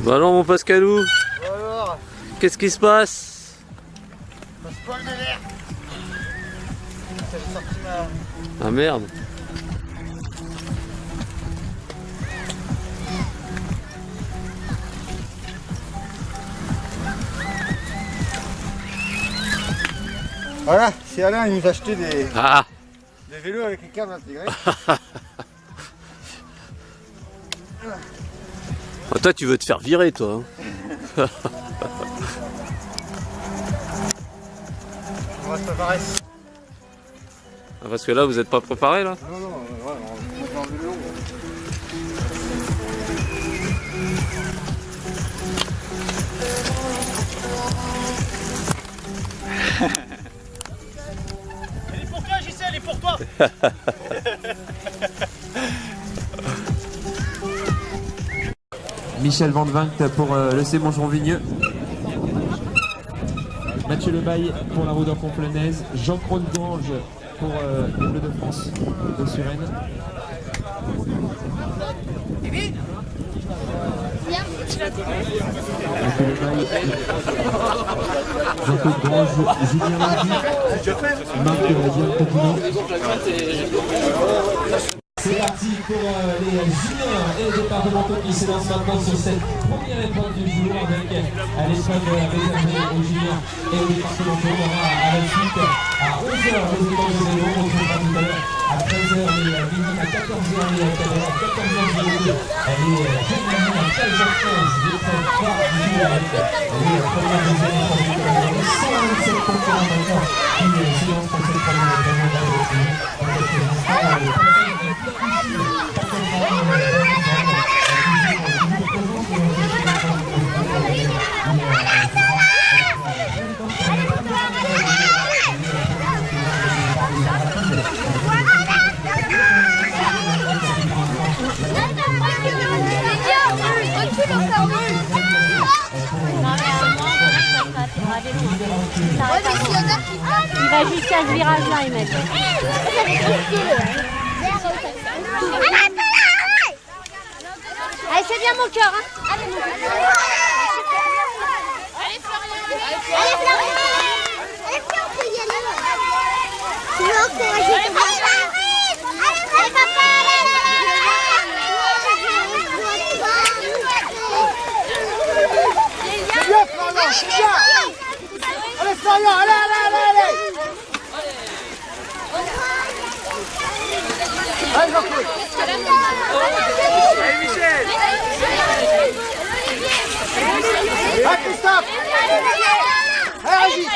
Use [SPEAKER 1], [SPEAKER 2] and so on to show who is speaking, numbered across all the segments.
[SPEAKER 1] Bah alors mon Pascalou,
[SPEAKER 2] Alors,
[SPEAKER 1] qu'est-ce qui se passe?
[SPEAKER 2] passe pas le délire. J'avais sorti ma...
[SPEAKER 1] Ah merde.
[SPEAKER 2] Voilà, c'est Alain, il nous a acheté des vélos avec les câbles intégrés.
[SPEAKER 1] Oh, toi tu veux te faire virer toi. Hein.
[SPEAKER 2] On va se préparer.
[SPEAKER 1] Ah, parce que là vous êtes pas préparé là?
[SPEAKER 2] Non, non, ouais, on va en vélo.
[SPEAKER 3] Elle est pour toi, Gisèle, elle est pour toi.
[SPEAKER 4] Michel Van Vangt pour le C Montjean-Vigneux. Mathieu Lebaille pour la Roue d'Enfant-Polonaise. Jean-Claude Grange pour les Bleus de France de Suresnes. Mathieu Lebaille, Jean-Claude Grange, Julien Lardy, Marc Diane Coquillon. C'est parti pour les juniors et les départementaux qui se lancent maintenant sur cette première épreuve du jour avec l'épreuve réservée aux juniors et aux départementaux. On aura à la suite à 11h les épreuves de vélo, on retrouvera tout à l'heure à 13h les mini, à 14h les cadets, à 14h les féminines, à 15h15 l'épreuve phare du jour avec les premières deuxièmes épreuves du 127 concurrents maintenant qui se lancent pour cette première épreuve.
[SPEAKER 5] Il va jusqu'à ce virage-là, il m'a dit. Allez, c'est bien mon cœur. Hein. Allez, mon cœur. Allez, Florian. Allez, Florian. Allez, Florian, on peut y aller. Tu veux encourager ton papa. Allez, papa.
[SPEAKER 2] C'est bien, Florian, c'est bien. Allez, Florian, allez, allez, allez, allez. Allez, Jean-Claude. Allez, Michel. Allez, Christophe. Allez, Régis.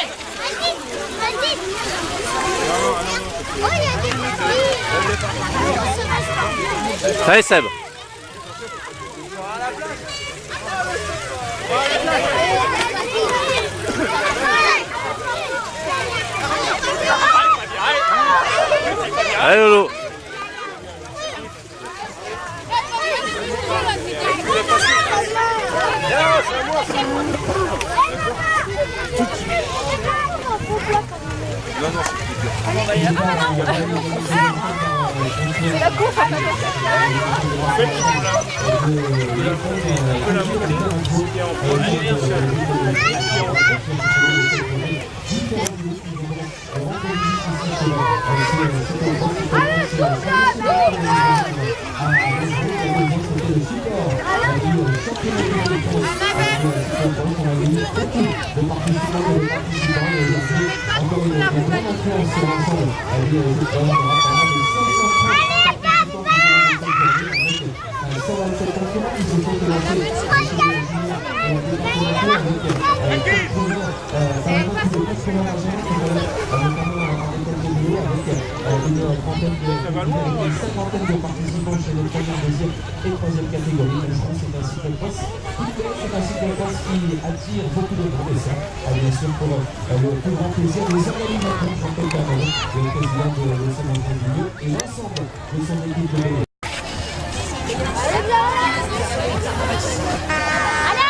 [SPEAKER 1] Allez Seb. Allez Lolo.
[SPEAKER 5] C'est la course à
[SPEAKER 4] une cinquantaine de participants chez les premières, deuxième et troisième catégories. C'est un cycle cross qui attire beaucoup de monde et ça, bien sûr, pour le plus grand plaisir des organisateurs, Jean-Claude Bernard, le président de ce Montjean-Vigneux et l'ensemble de son équipe de vélo.
[SPEAKER 5] Allez,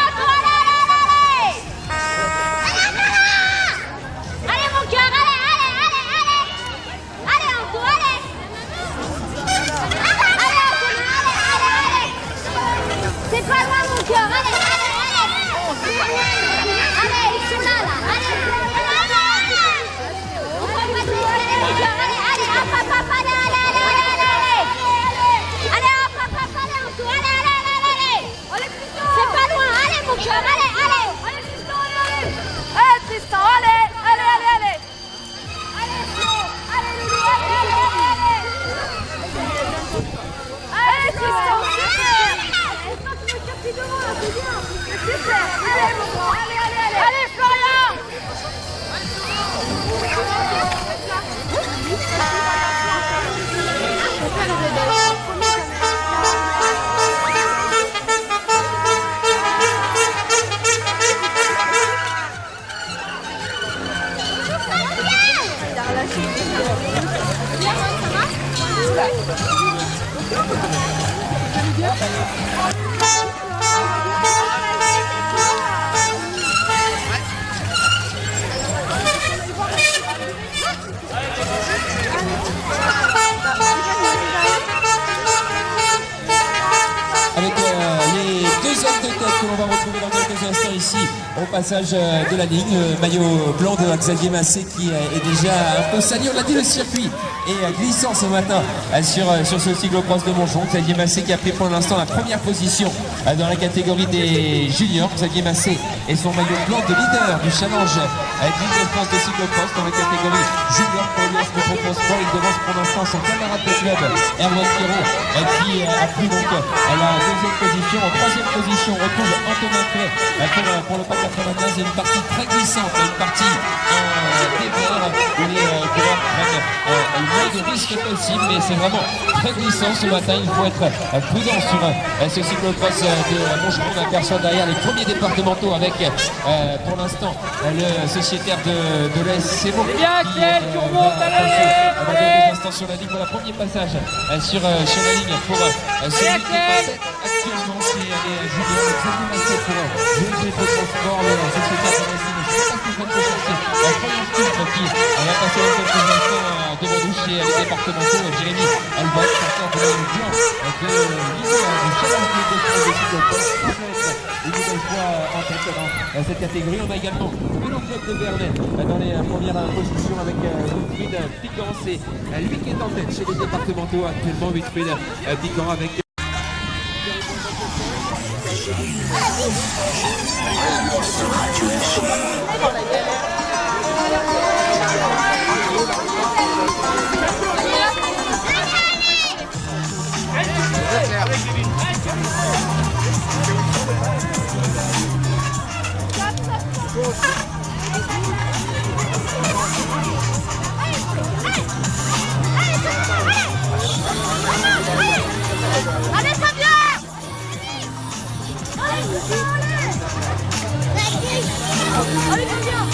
[SPEAKER 4] Avec les deux hommes de tête que l'on va retrouver dans quelques instants ici au passage de la ligne, le maillot blanc de Xavier Massé qui est déjà un peu sali, on l'a dit, le circuit est glissant ce matin sur ce cyclocross de Montjon. Xavier Massé qui a pris pour l'instant la première position dans la catégorie des juniors. Xavier Massé et son maillot blanc de leader du challenge d'Île-de-France de cyclocross dans la catégorie junior pour l'US Métropole Sport. Il devance pour l'instant son camarade de club Erwan Pierrot qui a pris donc la deuxième position. En troisième position on retrouve Antonin Clay pour le pas 95. Une partie très glissante, une partie départ où les coureurs prennent le moins de risques possible, mais c'est vraiment très glissant ce matin. Il faut être prudent sur ce cyclocross de Montjon. On aperçoit derrière les premiers départementaux avec pour l'instant le sociétaire de l'Est, c'est bon.
[SPEAKER 3] Bien, Claire, tu remontes, allez,
[SPEAKER 4] instant sur la ligne pour le premier passage sur la ligne pour celui qui passe actuellement, c'est les juniors Xavier Massé pour Jeunes et Transport, le sociétaire de l'Est. Je ne sais pas si vous faites chancer la première course qui va passer dans quelques instants devant nous chez les départementaux. Jérémy Albert, porteur de la blanc de leader du challenge de cyclocross, une nouvelle fois en tête dans cette catégorie. On a également Vélo Club de Vernet dans les premières positions avec Wilfried Piquant. C'est lui qui est en tête chez les départementaux actuellement. Wilfried Piquant avec
[SPEAKER 5] Allez Fabien! Allez Fabien!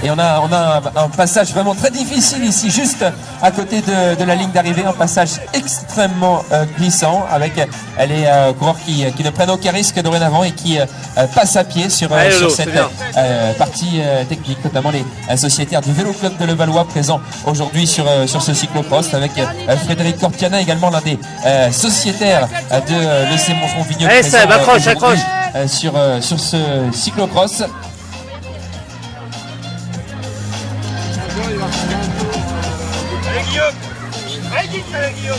[SPEAKER 4] Et on a un passage vraiment très difficile ici, juste à côté de la ligne d'arrivée, un passage extrêmement glissant avec les coureurs qui ne prennent aucun risque dorénavant et qui passent à pied sur cette partie technique, notamment les sociétaires du Vélo Club de Levallois présents aujourd'hui sur ce cyclocross avec Frédéric Cortiana, également l'un des sociétaires de l'EC Montjon-Vigneux sur ce cyclocross.
[SPEAKER 3] Allez Guillaume. Allez vite, allez Guillaume.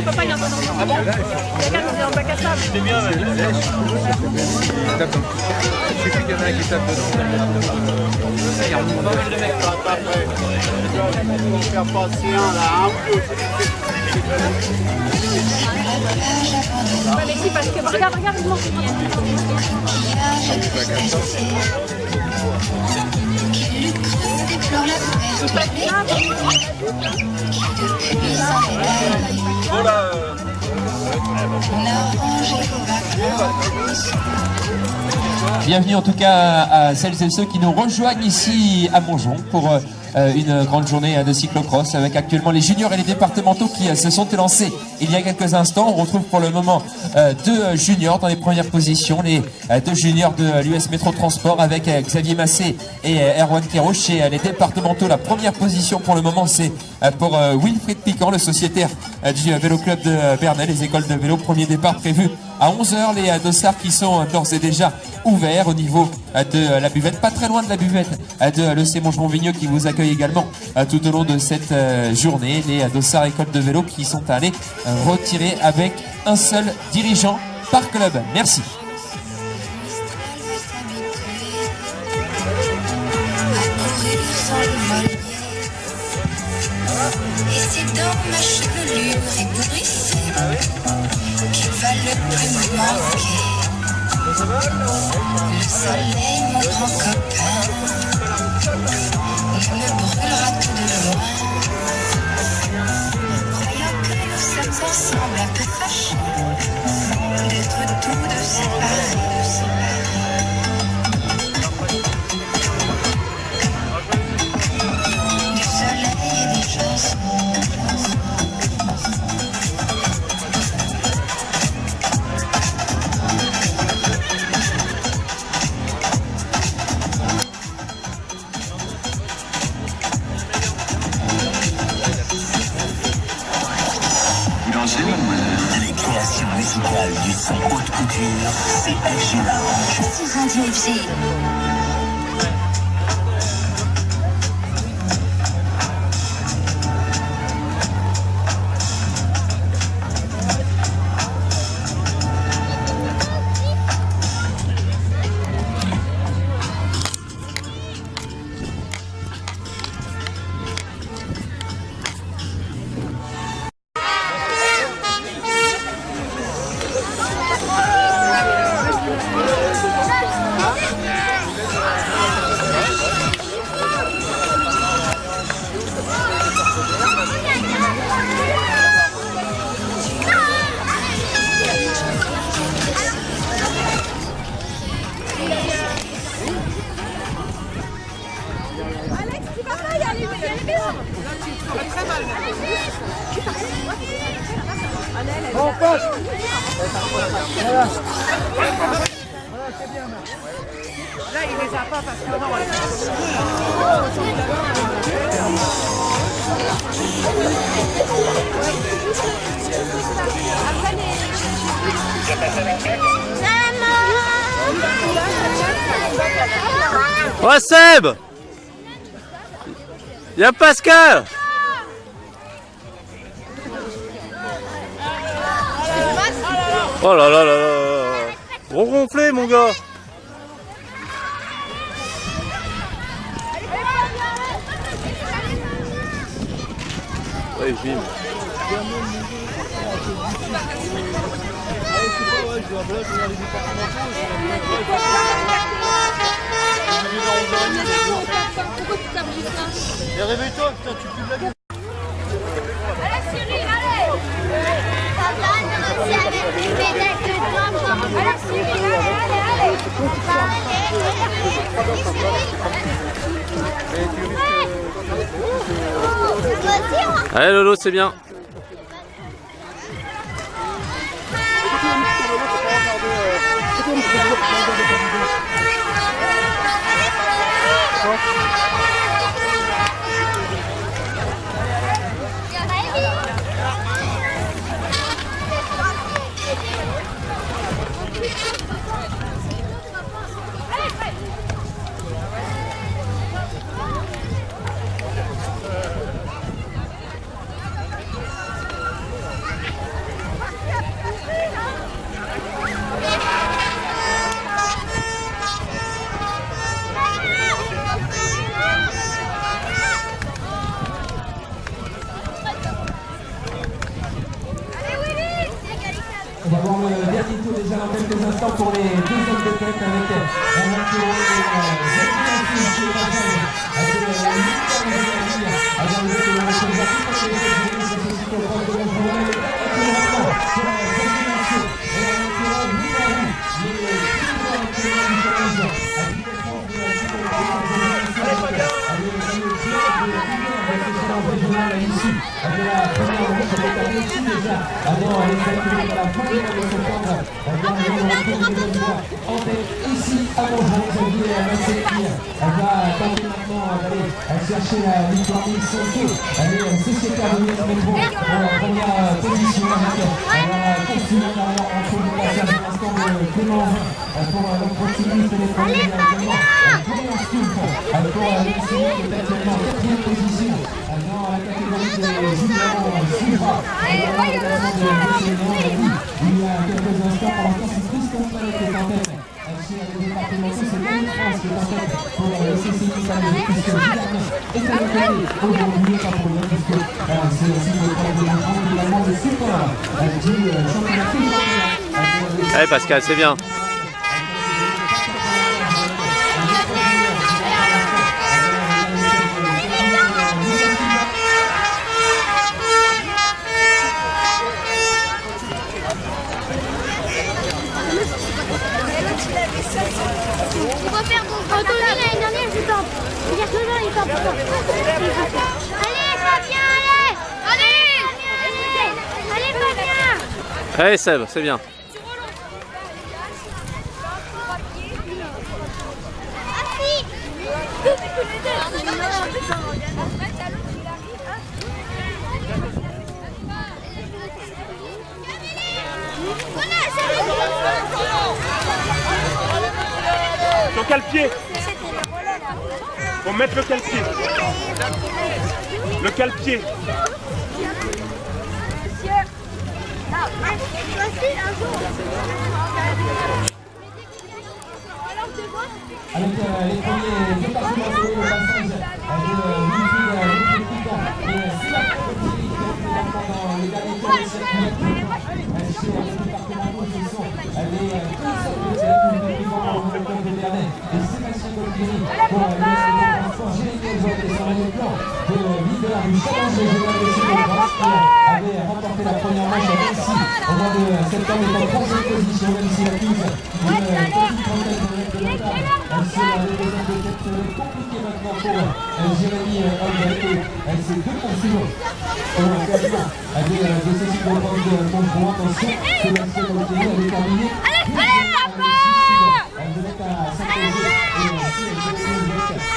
[SPEAKER 5] Papa, il y a un peu d'eau. Ah bon? Quelqu'un nous est en bac à sable.
[SPEAKER 3] C'est bien, mais.
[SPEAKER 2] Il suffit qu'il y en a un qui tape dedans.
[SPEAKER 3] Il y a pas mal de mecs.
[SPEAKER 2] On va faire passer un là, un ou deux.
[SPEAKER 5] Pas l'équipe parce que regarde, il manque.
[SPEAKER 4] Bienvenue en tout cas à celles et ceux qui nous rejoignent ici à Montjon pour une grande journée de cyclocross avec actuellement les juniors et les départementaux qui se sont élancés il y a quelques instants. On retrouve pour le moment deux juniors dans les premières positions, les deux juniors de l'US Métro Transport avec Xavier Massé et Erwan Kero. Chez les départementaux, la première position pour le moment c'est pour Wilfried Piquant, le sociétaire du vélo club de Bernay, les écoles de vélo. Premier départ prévu à 11 h, les dossards qui sont d'ores et déjà ouverts au niveau de la buvette, pas très loin de la buvette de l'EC Montgeron-Vigneux qui vous accueille également tout au long de cette journée. Les dossards écoles de vélo qui sont allés retirer avec un seul dirigeant par club. Merci.
[SPEAKER 6] Et c'est dans ma chevelure ébouriffée qu'il va le plus me manquer. Le soleil, mon grand copain, il me brûlera tout de loin. Croyant que nous sommes ensemble un peu fâchés d'être tous deux séparés. Du soleil et des chansons.
[SPEAKER 7] Les créations musicales du son haute couture, c'est FG Lounge.
[SPEAKER 6] Sur Radio FC.
[SPEAKER 2] On passe. Voilà. C'est bien. Là, il les a pas parce que non,
[SPEAKER 1] Oh Seb, il y a Pascal. Oh là là là là. Gros gonflé mon gars. Ouais, je filme.
[SPEAKER 2] Et réveille-toi, putain, tu peux de la gueule.
[SPEAKER 5] Allez Cyril, allez. Papa, nous aussi avec une médaille de bronze. Allez Cyril, allez.
[SPEAKER 1] Allez Lolo, c'est bien.
[SPEAKER 4] On va voir le dernier tour déjà dans quelques instants pour les deux hommes de tête avec Erwan Kero et Xavier Massé qui est l'issue de la première manche avec un défi déjà avant les activités de la fin du mois de septembre. Dernier le retour de Delta en tête ici à Montjean. Xavier Masséki va tenter maintenant d'aller chercher la victoire X2. Les sociétaires de l'US Métro en première position avec la course intérieure entre le passage à l'instant de Clément pour l'opportuniste et les premiers directement. Pour l'Institut qui est actuellement en 4e position dans la catégorie des juniors Souvra. Il y a quelques instants, pour l'instant, c'est Tristan Palais qui est en tête. Chez les départementaux, c'est Daniel France qui est en tête pour le CCI Palais, puisque Giverny est à côté aujourd'hui, pas pour rien, puisque c'est aussi le temps de prendre également le support du championnat féminin.
[SPEAKER 1] Allez Pascal, c'est bien.
[SPEAKER 5] On va faire ton Anthony l'année dernière, je tente. Je veux dire que il tente. Allez Fabien, allez Fabien.
[SPEAKER 1] Allez Seb, c'est bien.
[SPEAKER 3] Sur quel pied? Faut mettre le cale-pied. Le cale-pied.
[SPEAKER 4] Avec les premiers départementaux au passage de Wilfried et Sylvain Petit qui ont également dans les derniers tours de circuit. Chez les départementaux, ce sont les et Sébastien Goltieri pour l'US Transport. Jérémy Elzot est sur le plan de leader du challenge régional de Sud-Ouest qui avait remporté la première manche à Nancy au mois de septembre et en 3e position, même si la cuse d'une petite trentaine de mètres de retard. C'est la deuxième de tête compliqué maintenant pour Jérémy Elzot et ses deux poursuivants au classement de ce cycle de prendre de Montjean. Attention, Sébastien Goltieri avait terminé. Elle devait être à s'imposer et ainsi elle devait terminer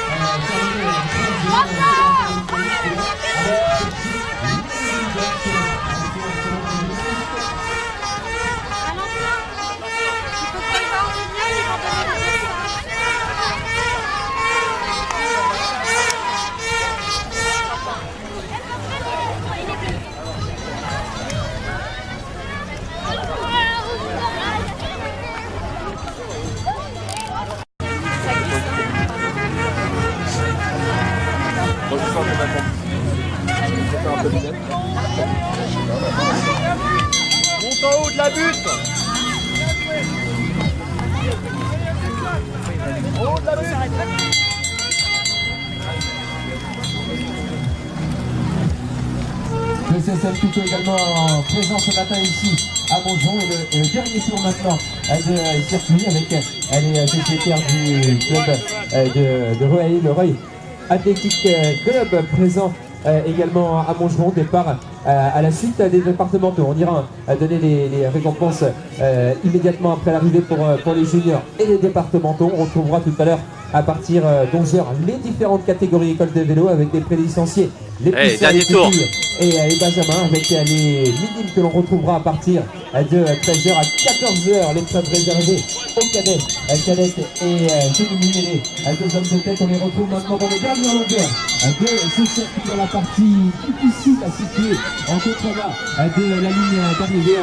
[SPEAKER 3] Monte en haut de la butte. En haut de la butte.
[SPEAKER 4] Le CSM Pico également présent ce matin ici à Montjean et le dernier tour maintenant de circuit avec les sociétaires du club de Rueil, le Rueil Athletic Club présent également à Montjean. Départ à la suite des départementaux. On ira donner les récompenses immédiatement après l'arrivée pour les juniors et les départementaux. On retrouvera tout à l'heure à partir d'11h les différentes catégories écoles de vélo avec des prélicenciés, les pousseurs, les filles et les benjamins avec les minimes que l'on retrouvera à partir de 13h à 14h. L'épreuve réservée aux cadettes et féminines et les deux hommes de tête. On les retrouve maintenant dans les dernières longueurs de ce circuit dans la partie difficile à situer en contrebas de la ligne d'arrivée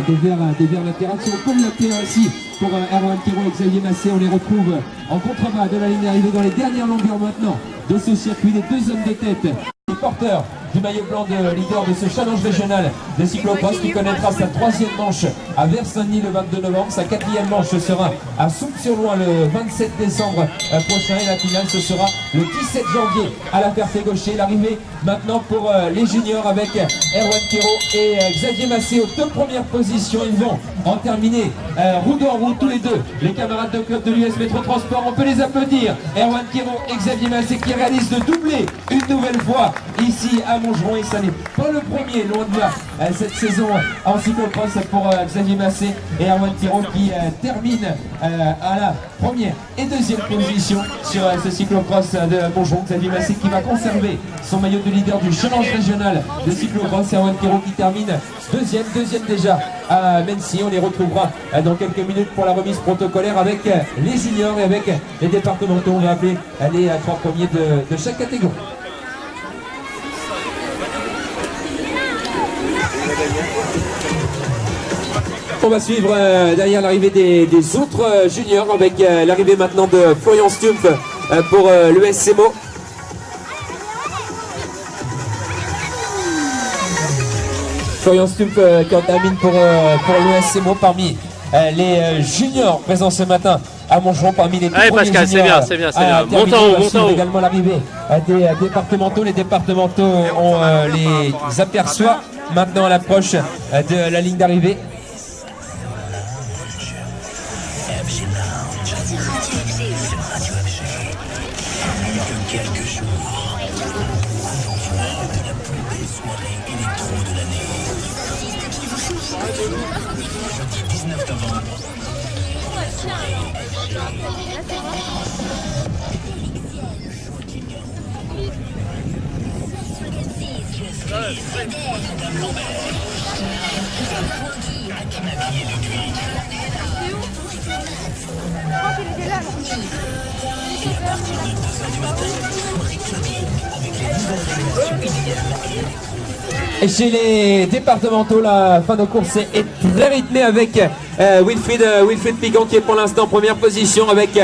[SPEAKER 4] des verts latérales. Si on peut l'appeler ainsi pour Erwan Kiro et Xavier Massé, on les retrouve en contrebas de la ligne d'arrivée dans les dernières longueurs maintenant de ce circuit. Les deux hommes de tête, les porteurs du maillot blanc de leader de ce challenge régional des cyclocross qui connaîtra sa 3e manche à Vers-Saint-Denis le 22 novembre. Sa 4e manche sera à Soupe-sur-Loing le 27 décembre prochain et la finale ce sera le 17 janvier à la Ferté-Gaucher. L'arrivée maintenant pour les juniors avec Erwan Kiro et Xavier Massé aux 2 premières positions. Ils vont en terminer roue dans roue tous les deux. Les camarades de club de l'US Métro Transport, on peut les applaudir. Erwan Kiro et Xavier Massé qui réalisent le doublé une nouvelle fois ici à Montgeron et ça n'est pas le premier, loin de là, cette saison en cyclocross pour Xavier Massé et Erwan Thirault qui termine à la première et deuxième position sur ce cyclocross de Montgeron. Xavier Massé qui va conserver son maillot de leader du challenge régional de cyclocross et Erwan Thirault qui termine deuxième déjà à Mency. On les retrouvera dans quelques minutes pour la remise protocolaire avec les juniors et avec les départementaux. On va appeler les 3 premiers de chaque catégorie. On va suivre derrière l'arrivée des autres juniors avec l'arrivée maintenant de Florian Stumpf pour l'ES Meaux. Florian Stumpf qui en termine pour l'ES Meaux parmi les juniors présents ce matin à Montgeron, parmi les
[SPEAKER 1] Allez Pascal, c'est bien. Monte en haut, monte en haut.
[SPEAKER 4] Également l'arrivée des départementaux. Les départementaux, on les aperçoit maintenant à l'approche de la ligne d'arrivée. Et chez les départementaux, la fin de course est très rythmée avec Wilfried Piquant qui est pour l'instant en première position, avec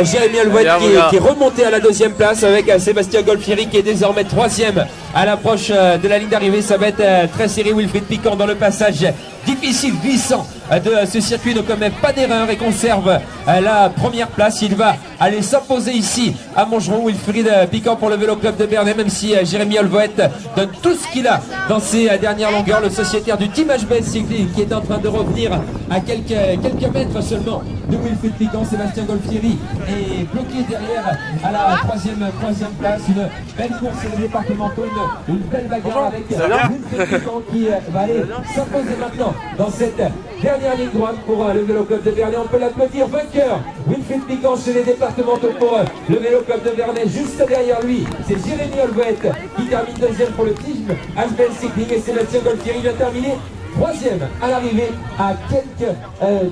[SPEAKER 4] Jérémy Olvouet qui est remonté à la deuxième place, avec Sébastien Golfieri qui est désormais troisième à l'approche de la ligne d'arrivée. Ça va être très serré. Wilfried Piquant dans le passage difficile, glissant de ce circuit ne commet pas d'erreur et conserve la première place. Il va aller s'imposer ici à Montgeron. Wilfried Piquant pour le Vélo Club de Bernay, même si Jérémy Olvouet donne tout ce qu'il a dans ses dernières longueurs. Le sociétaire du Team HBS Cycling qui est en train de revenir à quelques mètres seulement de Wilfried Piquant. Sébastien Golfieri est bloqué derrière à la troisième place. Une belle course des départementaux, une belle bagarre avec Wilfried Piquant qui va aller s'imposer maintenant dans cette dernière ligne droite pour le Vélo Club de Bernay. On peut l'applaudir, vainqueur Wilfried Piquant chez les départementaux pour le Vélo Club de Bernay. Juste derrière lui, c'est Jérémy Olvouet qui termine deuxième pour le Team HBS Cycling, et Sébastien Golfieri vient terminer troisième à l'arrivée à quelques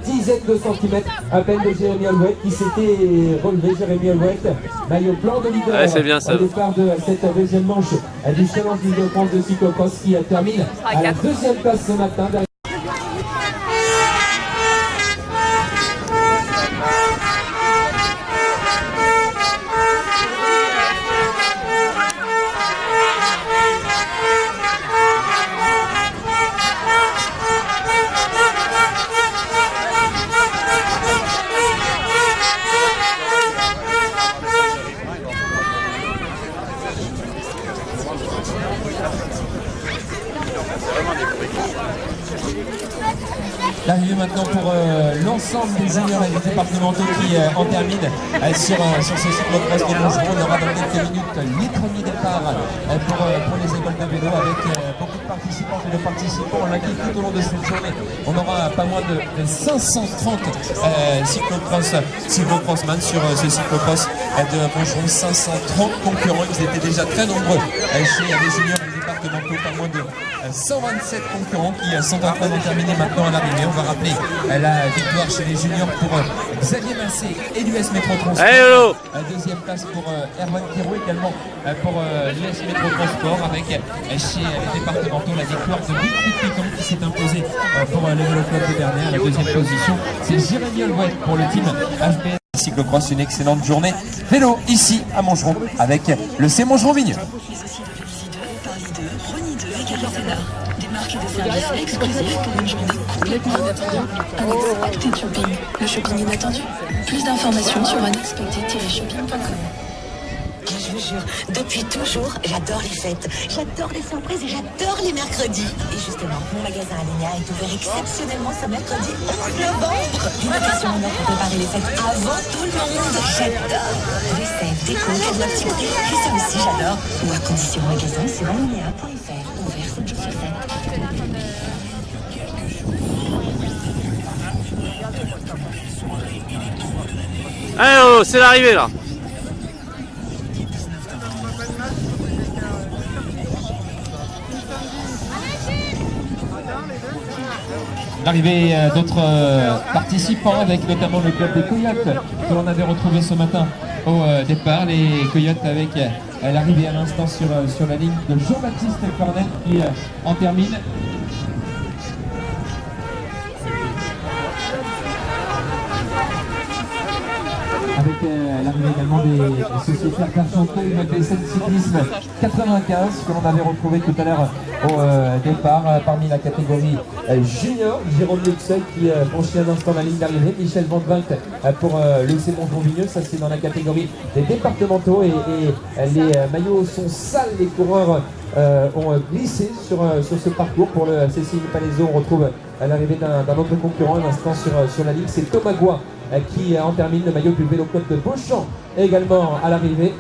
[SPEAKER 4] dizaines de centimètres à peine de Jérémy Olvouet qui s'était relevé. Jérémy Olvouet, maillot blanc de leader au départ de cette deuxième manche du challenge de France de cyclocross qui termine à la deuxième place ce matin. L'arrivée maintenant pour l'ensemble des juniors et des départementaux qui en terminent sur ce cyclocross de Montgeron. On aura dans quelques minutes les premiers départs pour les écoles de vélo avec beaucoup de participantes et de participants. On l'a dit tout au long de cette journée, on aura pas moins de 530 cyclocrossman sur ce cyclocross de Montgeron. 530 concurrents, ils étaient déjà très nombreux chez les juniors et les départementaux, pas moins de 127 concurrents qui sont en train de terminer maintenant à l'arrivée. On va rappeler la victoire chez les juniors pour Xavier Massé et l'US Métro Transport. Deuxième place pour Erwan Thirault, également pour l'US Métro Transport, avec chez les départementaux la victoire de Wilfried Piquant qui s'est imposé pour le Vélo Club de Bernay. À la deuxième position, c'est Jérémy Olvouet pour le team HBS Cyclocross. Une excellente journée vélo ici à Montgeron avec le C Montgeron-Vigneux.
[SPEAKER 8] Des marques de services exclusifs pour une journée complètement inattendue. Unexpected Shopping, le shopping inattendu. Plus d'informations sur unexpected-shopping.com.
[SPEAKER 9] vous jure, depuis toujours, j'adore les fêtes. J'adore les surprises et j'adore les mercredis. Et justement, mon magasin Alenia est ouvert exceptionnellement ce mercredi 11 novembre. Une occasion en or pour préparer les fêtes avant tout le monde. J'adore. Vaisselle, déco, cadeaux à petit prix. Et ça aussi, j'adore. Ou à condition magasin sur alenia.fr. Ouvert 7 jours sur 7.
[SPEAKER 1] Allez, oh, c'est l'arrivée là.
[SPEAKER 4] L'arrivée d'autres participants avec notamment le club des Coyotes que l'on avait retrouvé ce matin au départ. Les Coyotes avec l'arrivée à l'instant sur la ligne de Jean-Baptiste Cornet qui en termine. Avec l'arrivée également des sociétaires d'Argenton, une BSN Cyclisme 95 que l'on avait retrouvé tout à l'heure au départ parmi la catégorie junior. Jérôme Luxeuil qui franchit un instant la ligne d'arrivée. Michel Van Vank pour l'UC Montjon-Vigneux, ça c'est dans la catégorie des départementaux et les maillots sont sales, les coureurs ont glissé sur ce parcours. Pour le Cécile Palaiseau, on retrouve l'arrivée d'un autre concurrent un instant sur la ligne, c'est Thomas Goua qui en termine, le maillot du Vélo Club de Beauchamp également à l'arrivée.